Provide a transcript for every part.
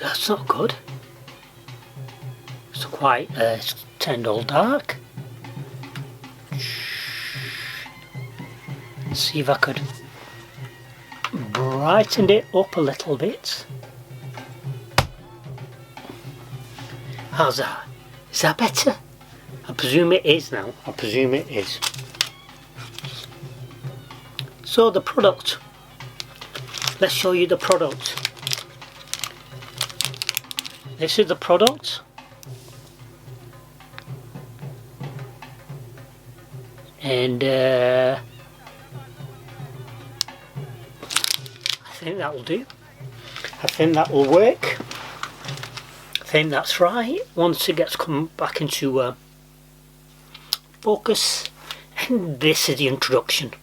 That's not good. It's quite it's turned all dark. See if I could brighten it up a little bit. How's that? Is that better? I presume it is now. I presume it is. So the product. Let's show you the product. This is the product. And I think that will do. I think that will work. I think that's right. Once it gets come back into focus. And this is the introduction.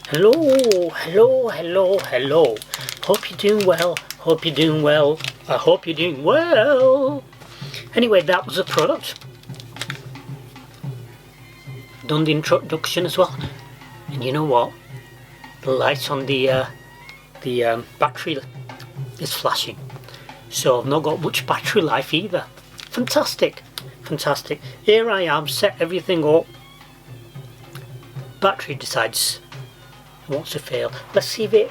Hello. Hope you're doing well. I hope you're doing well. Anyway, that was the product. Done the introduction as well. And you know what? The light on the battery is flashing. So I've not got much battery life either. Fantastic. Here I am, set everything up. Battery decides wants to fail. Let's see if it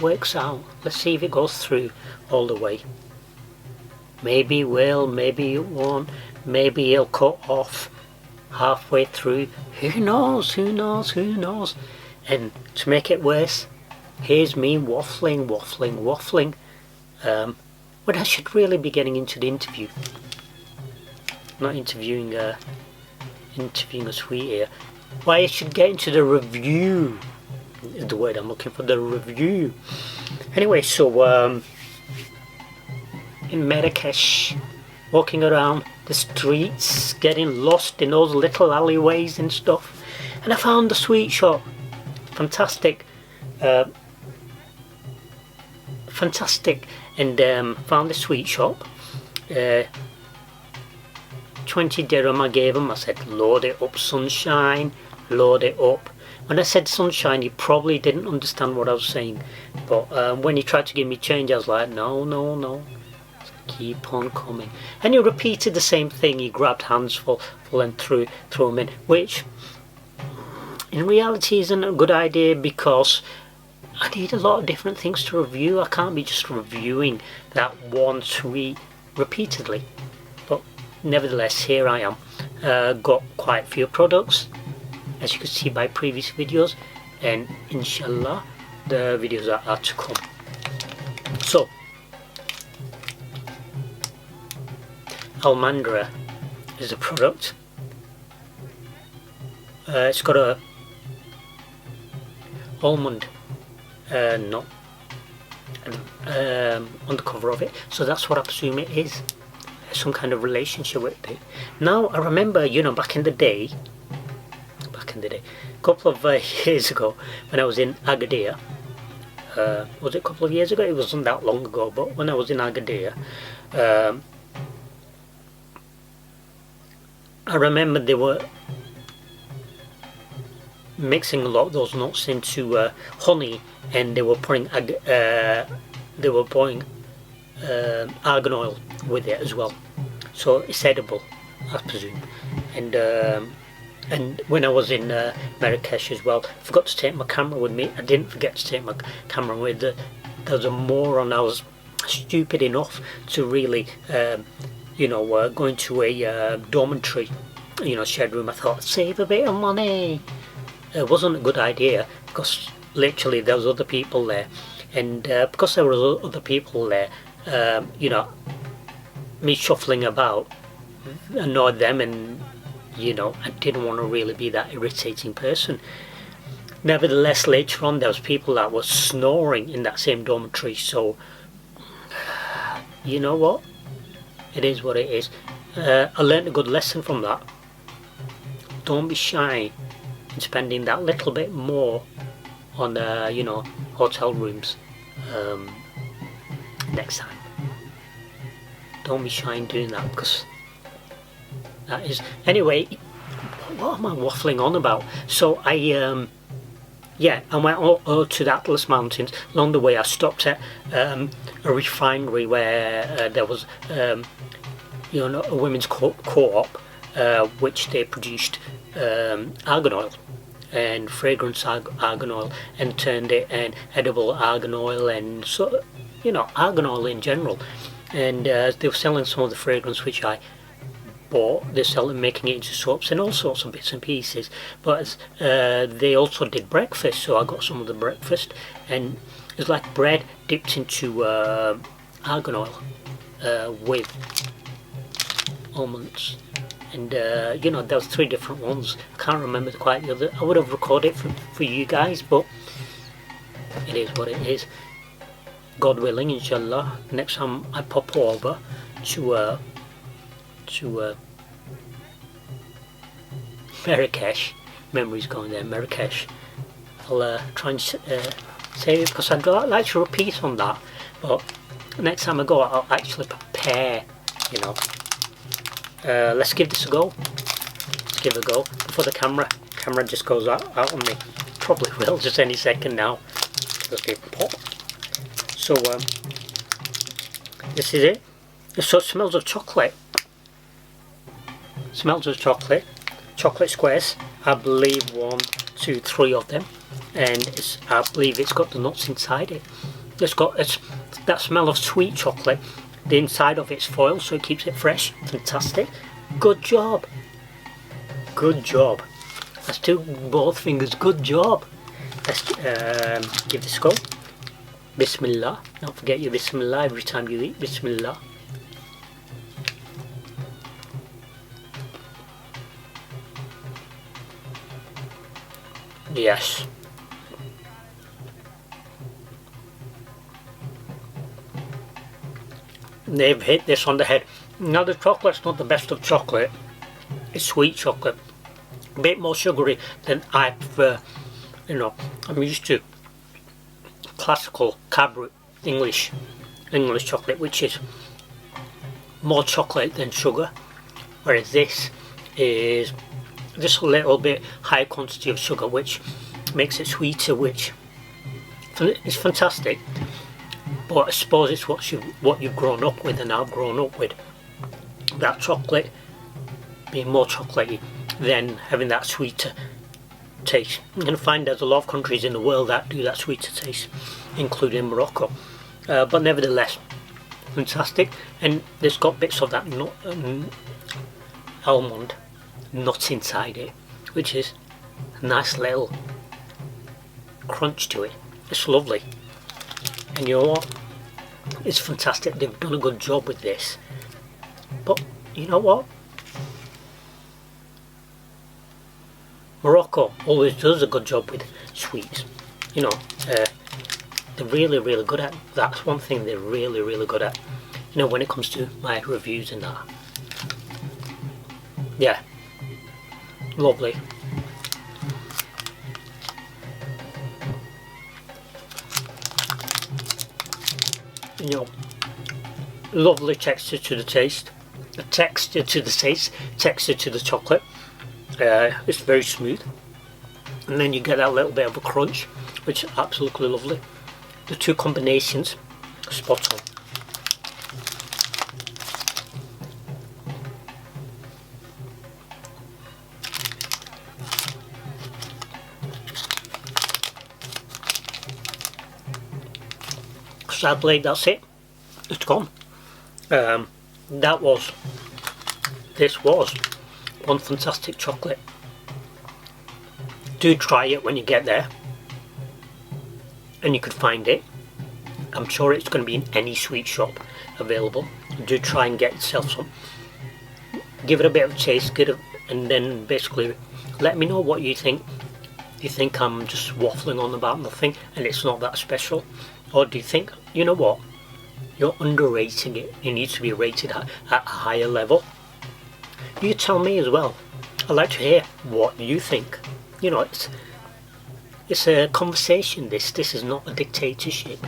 works out. Let's see if it goes through all the way. Maybe it will, maybe it won't, maybe it'll cut off halfway through. Who knows? And to make it worse, here's me waffling when I should really be getting into the interview. Not interviewing a sweet here. Why, I should get into the review is the word I'm looking for, the review. Anyway, so in Marrakesh, walking around the streets, getting lost in those little alleyways and stuff, and I found the sweet shop. Fantastic, and found the sweet shop. 20 dirham I gave him. I said, load it up, sunshine, load it up. When I said sunshine, he probably didn't understand what I was saying, but when he tried to give me change, I was like, no, keep on coming. And he repeated the same thing. He grabbed handsful and threw them in, which in reality isn't a good idea, because I need a lot of different things to review. I can't be just reviewing that one sweet repeatedly. But nevertheless, here I am. Got quite a few products, as you can see by previous videos, and inshallah the videos are to come. So Almendra is a product. It's got a almond nut on the cover of it, so that's what I presume it is. Some kind of relationship with it. Now I remember, back in the day, a couple of years ago, when I was in Agadir. Was it a couple of years ago? It wasn't that long ago, but when I was in Agadir, I remember they were mixing a lot of those nuts into honey, and they were putting argan oil with it as well, so it's edible, I presume. And when I was in Marrakesh as well, I forgot to take my camera with me. I didn't forget to take my camera with. There was a moron. I was stupid enough to really go into a dormitory, shared room. I thought, save a bit of money. It wasn't a good idea, because literally there was other people there, and because there were other people there, me shuffling about annoyed them, and you know, I didn't want to really be that irritating person. Nevertheless, later on there was people that were snoring in that same dormitory, so you know what, it is what it is. I learned a good lesson from that. Don't be shy in spending that little bit more on you know, hotel rooms next time. Don't be shy in doing that, because that is... Anyway, what am I waffling on about? So I yeah, I went to the Atlas Mountains. Along the way I stopped at a refinery where there was you know, a women's co-op which they produced argan oil and fragrance argan oil, and turned it and edible argan oil, and so, you know, argan oil in general. And they were selling some of the fragrance which I bought. They're selling, making it into soaps and all sorts of bits and pieces. But they also did breakfast, so I got some of the breakfast, and it's like bread dipped into argan oil with almonds. And you know, there was 3 different ones. I can't remember quite the other. I would have recorded it for you guys, but it is what it is. God willing, inshallah, next time I pop over to Marrakesh, memories going there, Marrakesh, I'll try and save it, because I'd like to repeat on that. But next time I go, I'll actually prepare, you know. Let's give this a go. Let's give it a go before the camera just goes out on me. Probably will just any second now. Let's give it a pop. So this is it. So it smells of chocolate. Smells of chocolate. Chocolate squares. I believe 1, 2, 3 of them, and I believe it's got the nuts inside it. It's got that smell of sweet chocolate. The inside of it's foil, so it keeps it fresh. Fantastic. Good job. Good job. Let's do both fingers. Good job. Let's give this a go. Bismillah. Don't forget your Bismillah every time you eat. Bismillah. Yes. They've hit this on the head. Now the chocolate's not the best of chocolate. It's sweet chocolate. A bit more sugary than I prefer. You know, I'm used to classical Cadbury English chocolate, which is more chocolate than sugar. Whereas this is just a little bit higher quantity of sugar, which makes it sweeter, which is fantastic. But I suppose it's what you've grown up with, and I've grown up with that chocolate being more chocolatey than having that sweeter taste. You're going to find there's a lot of countries in the world that do that sweeter taste, including Morocco. But nevertheless, fantastic. And there's got bits of that almond nut inside it, which is a nice little crunch to it. It's lovely. And you know what? It's fantastic. They've done a good job with this. But you know what? Morocco always does a good job with sweets. You know, they're really, really good at. That's one thing they're really, really good at. You know, when it comes to my reviews and that. Yeah. Lovely. You know, lovely texture to the taste, texture to the chocolate. It's very smooth, and then you get that little bit of a crunch, which is absolutely lovely. The 2 combinations, spot on. Sadly, that's it. It's gone. This was one fantastic chocolate. Do try it when you get there, and you could find it. I'm sure it's going to be in any sweet shop available. Do try and get yourself some. Give it a bit of a taste, and then basically let me know what you think. Do you think I'm just waffling on about nothing and it's not that special? Or do you think, you know what, you're underrating it, it needs to be rated at a higher level? You tell me as well. I'd like to hear what you think. You know, it's a conversation. This is not a dictatorship.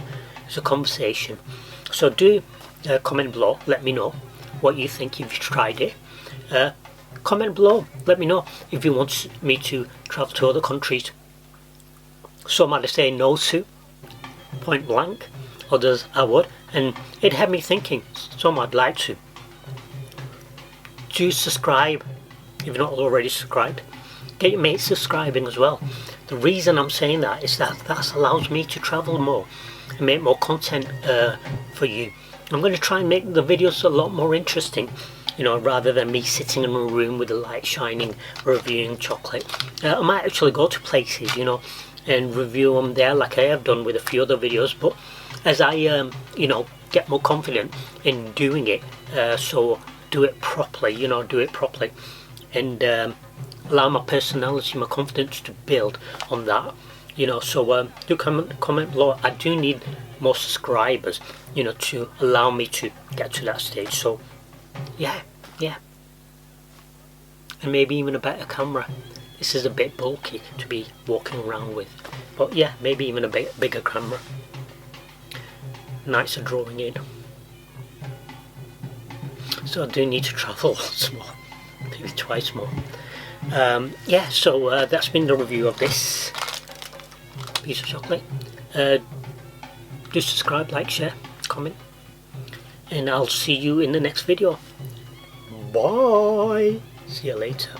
It's a conversation. So do comment below. Let me know what you think if you've tried it. Comment below. Let me know if you want me to travel to other countries. Some I'd say no to, point blank. Others I would, and it had me thinking. Some I'd like to. Do subscribe if you're not already subscribed. Get your mates subscribing as well. The reason I'm saying that is that allows me to travel more and make more content for you. I'm going to try and make the videos a lot more interesting, you know, rather than me sitting in a room with the light shining reviewing chocolate. I might actually go to places, you know, and review them there like I have done with a few other videos, but as I you know, get more confident in doing it, so do it properly, you know, do it properly, and allow my personality, my confidence to build on that, you know. So do comment below. I do need more subscribers, you know, to allow me to get to that stage. So yeah, and maybe even a better camera. This is a bit bulky to be walking around with, but yeah, maybe even a bigger camera. Nicer drawing in. So I do need to travel once more, maybe twice more. Yeah, so that's been the review of this piece of chocolate. Do subscribe, like, share, comment, and I'll see you in the next video. Bye. See you later.